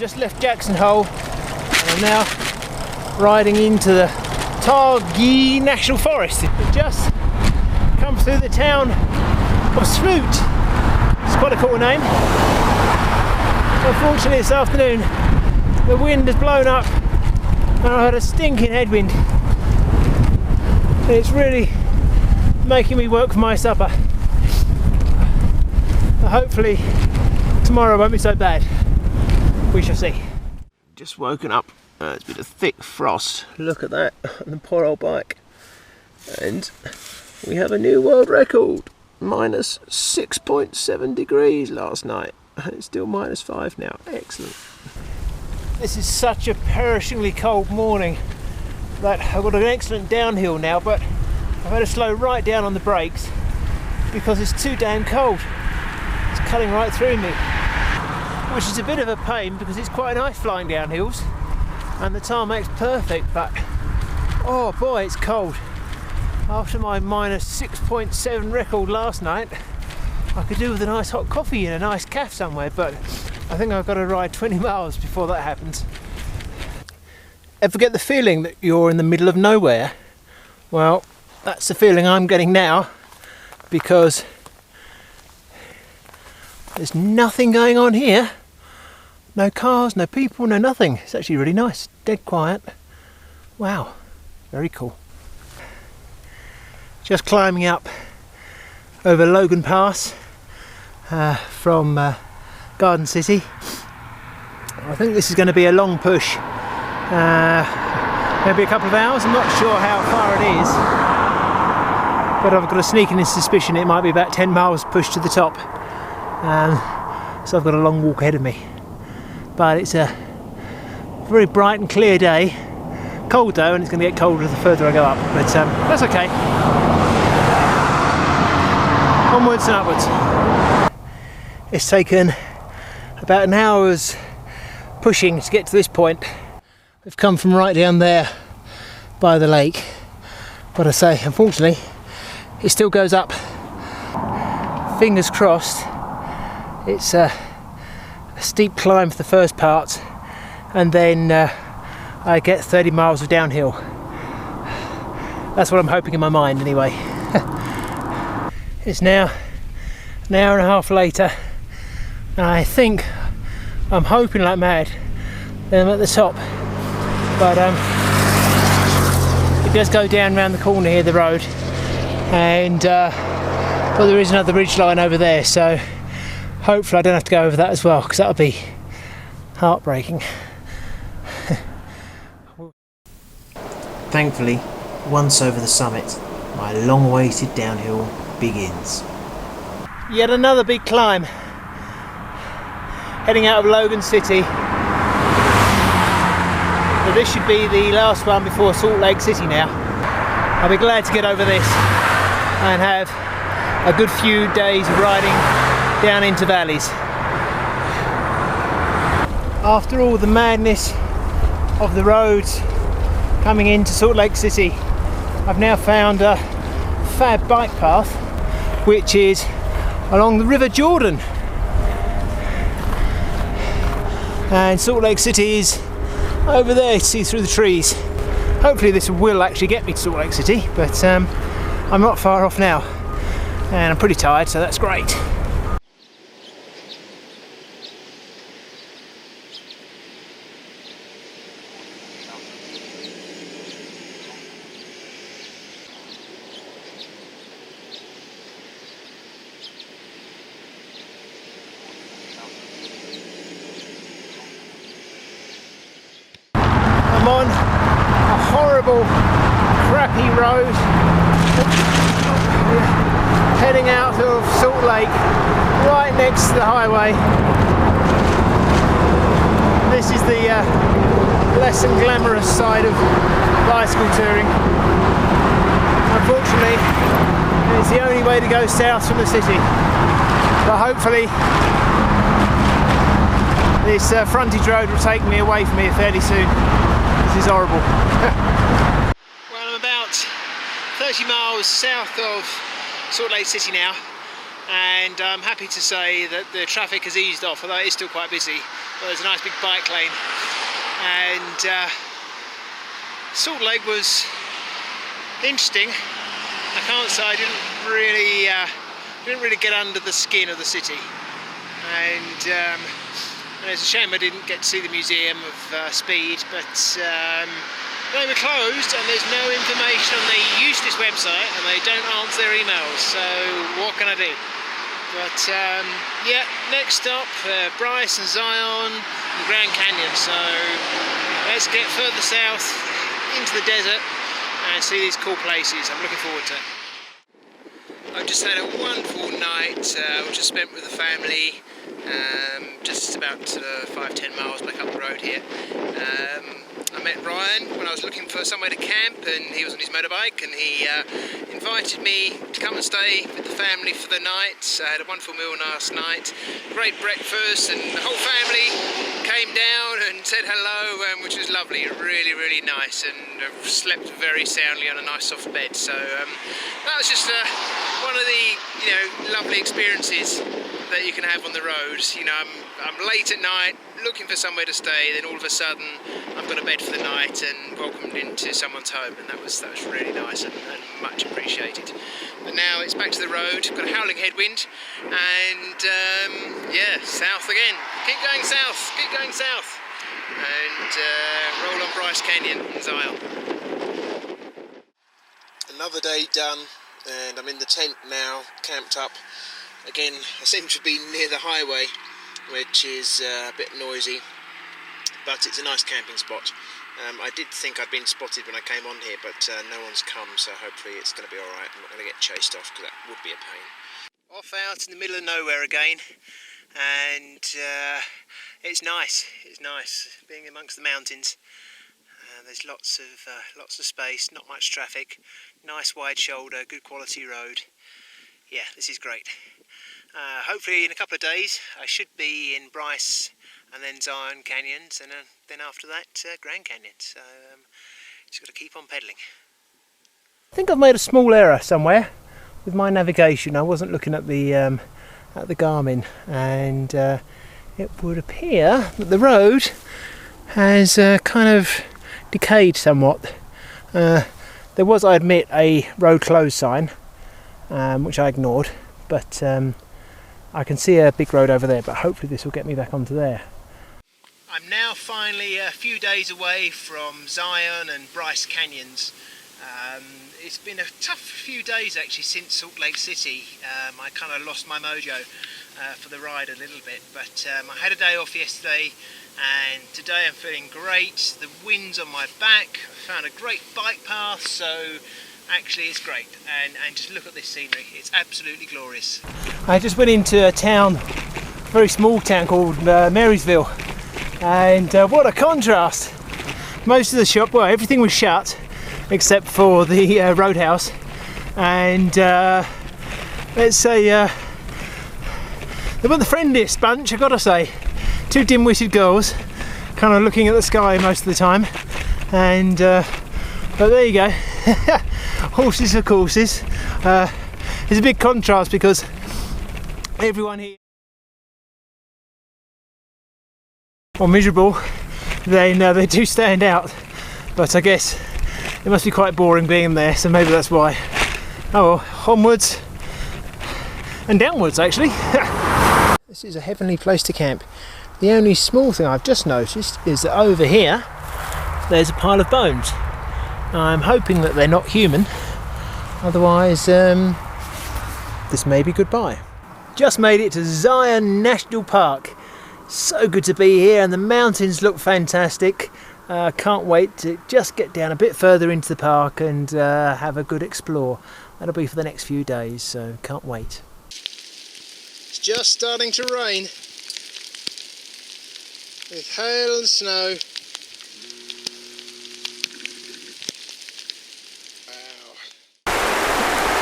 just left Jackson Hole and I'm now riding into the Targhee National Forest. It just comes through the town of Smoot. It's quite a cool name. Unfortunately this afternoon the wind has blown up and I had a stinking headwind. It's really making me work for my supper. But hopefully tomorrow won't be so bad. We shall see. Just woken up. It's been a thick frost. Look at that on the poor old bike. And we have a new world record. Minus 6.7 degrees last night. It's still minus 5 now. Excellent. This is such a perishingly cold morning that I've got an excellent downhill now, but I've had to slow right down on the brakes because it's too damn cold. It's cutting right through me, which is a bit of a pain because it's quite nice flying down hills and the tarmac's perfect, but oh boy, it's cold. After my minus 6.7 record last night, I could do with a nice hot coffee and a nice cafe somewhere, but I think I've got to ride 20 miles before that happens. Ever get the feeling that you're in the middle of nowhere? Well, that's the feeling I'm getting now, because there's nothing going on here. No cars, no people, no nothing. It's actually really nice, dead quiet. Wow, very cool. Just climbing up over Logan Pass from Garden City. I think this is going to be a long push, maybe a couple of hours. I'm not sure how far it is, but I've got a sneaking suspicion it might be about 10 miles push to the top, so I've got a long walk ahead of me. But it's a very bright and clear day. Cold though, and it's going to get colder the further I go up, but that's okay. Onwards and upwards. It's taken about an hour's pushing to get to this point. We've come from right down there by the lake, but I say, unfortunately, it still goes up. Fingers crossed. It's a steep climb for the first part, and then I get 30 miles of downhill. That's what I'm hoping in my mind anyway. It's now an hour and a half later, and I think I'm hoping like mad that I'm at the top, but it does go down around the corner here, the road, and well, there is another ridge line over there, so hopefully I don't have to go over that as well, because that'll be heartbreaking. Thankfully, once over the summit, my long-awaited downhill begins. Yet another big climb, heading out of Logan City. So this should be the last one before Salt Lake City now. I'll be glad to get over this and have a good few days of riding down into valleys. After all the madness of the roads coming into Salt Lake City, I've now found a fab bike path which is along the River Jordan, and Salt Lake City is over there, you see through the trees. Hopefully this will actually get me to Salt Lake City, but I'm not far off now and I'm pretty tired, so that's great. I'm on a horrible, crappy road heading out of Salt Lake, right next to the highway. This is the less than glamorous side of bicycle touring. Unfortunately, it's the only way to go south from the city, but hopefully this frontage road will take me away from here fairly soon. This is horrible. Well, I'm about 30 miles south of Salt Lake City now, and I'm happy to say that the traffic has eased off, although it is still quite busy. But there's a nice big bike lane, and Salt Lake was interesting. I can't say I didn't really get under the skin of the city, and it's a shame I didn't get to see the Museum of Speed, but they were closed and there's no information on the useless website, and they don't answer their emails, so what can I do? But yeah, next stop, Bryce and Zion and Grand Canyon, so let's get further south into the desert and see these cool places. I'm looking forward to it. I've just had a wonderful night, which I spent with the family, just about 5-10 miles back up the road here. I met Ryan when I was looking for somewhere to camp, and he was on his motorbike, and he invited me to come and stay with the family for the night. I had a wonderful meal last night, great breakfast, and the whole family came down and said hello, which was lovely, really, really nice, and I've slept very soundly on a nice soft bed. So that was just one of the lovely experiences that you can have on the road. I'm late at night looking for somewhere to stay, then all of a sudden I've got a bed for the night and welcomed into someone's home, and that was really nice and much appreciated. But now it's back to the road, got a howling headwind, and yeah, south again. Keep going south, and roll on Bryce Canyon in Zion. Another day done, and I'm in the tent now, camped up. Again, I seem to be near the highway, which is a bit noisy, but it's a nice camping spot. I did think I'd been spotted when I came on here, but no one's come, so hopefully it's going to be alright. I'm not going to get chased off, because that would be a pain. Off out in the middle of nowhere again, and it's nice being amongst the mountains. There's lots of space, not much traffic, nice wide shoulder, good quality road. Yeah, this is great. Hopefully in a couple of days I should be in Bryce and then Zion Canyons, and then after that Grand Canyon. So just got to keep on pedalling. I think I've made a small error somewhere with my navigation. I wasn't looking at the Garmin, and it would appear that the road has kind of decayed somewhat. There was, I admit, a road closed sign, which I ignored, but I can see a big road over there, but hopefully this will get me back onto there. I'm now finally a few days away from Zion and Bryce Canyons. It's been a tough few days actually since Salt Lake City. I kind of lost my mojo for the ride a little bit, but I had a day off yesterday, and today I'm feeling great. The wind's on my back, I found a great bike path, so actually it's great, and just look at this scenery, it's absolutely glorious. I just went into a town, a very small town called Marysville, and what a contrast. Most of the shop, well, everything was shut except for the roadhouse, and let's say they weren't the friendliest bunch, I gotta say. Two dim-witted girls kind of looking at the sky most of the time, and but there you go. Horses are courses. It's a big contrast because everyone here are miserable, then they do stand out, but I guess it must be quite boring being there, so maybe that's why. Oh well, onwards and downwards actually. This is a heavenly place to camp. The only small thing I've just noticed is that over here there's a pile of bones. I'm hoping that they're not human, otherwise this may be goodbye. Just made it to Zion National Park. So good to be here, and the mountains look fantastic. Can't wait to just get down a bit further into the park and have a good explore. That'll be for the next few days, so can't wait. It's just starting to rain with hail and snow.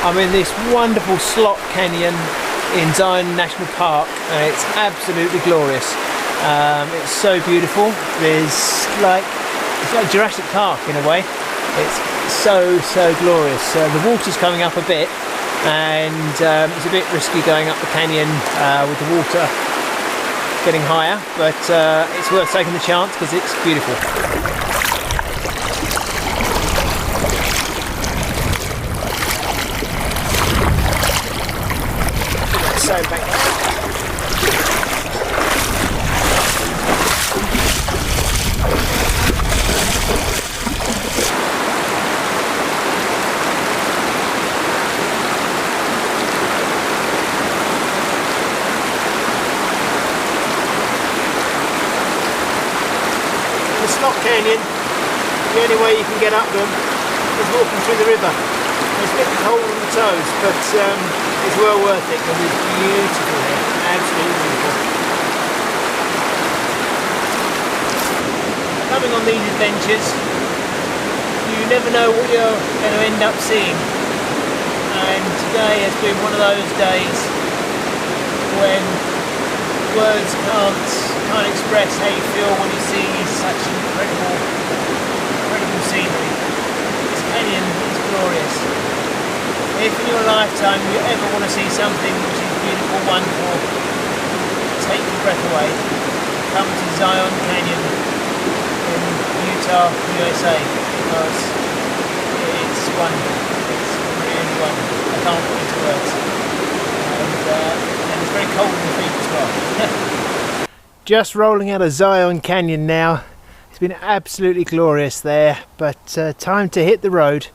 I'm in this wonderful slot canyon in Zion National Park, and it's absolutely glorious. It's so beautiful. It's like Jurassic Park in a way. It's so glorious. The water's coming up a bit, and it's a bit risky going up the canyon with the water getting higher, but it's worth taking the chance because it's beautiful. So back there. Canyon, the only way you can get up them is walking through the river. It's a bit cold on the toes, but it's well worth it because it's beautiful here, absolutely beautiful. Coming on these adventures, you never know what you're going to end up seeing, and today has been one of those days when words can't express how you feel when you see such incredible scenery. This canyon is glorious. If in your lifetime you ever want to see something which is beautiful, wonderful, take your breath away, come to Zion Canyon in Utah, USA, because it's wonderful. It's really wonderful. I can't put it into words. And it's very cold in the feet as well. Just rolling out of Zion Canyon now. It's been absolutely glorious there, but time to hit the road.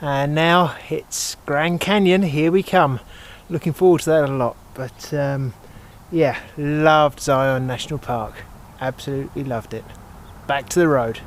And now it's Grand Canyon, here we come. Looking forward to that a lot, but yeah, loved Zion National Park. Absolutely loved it. Back to the road.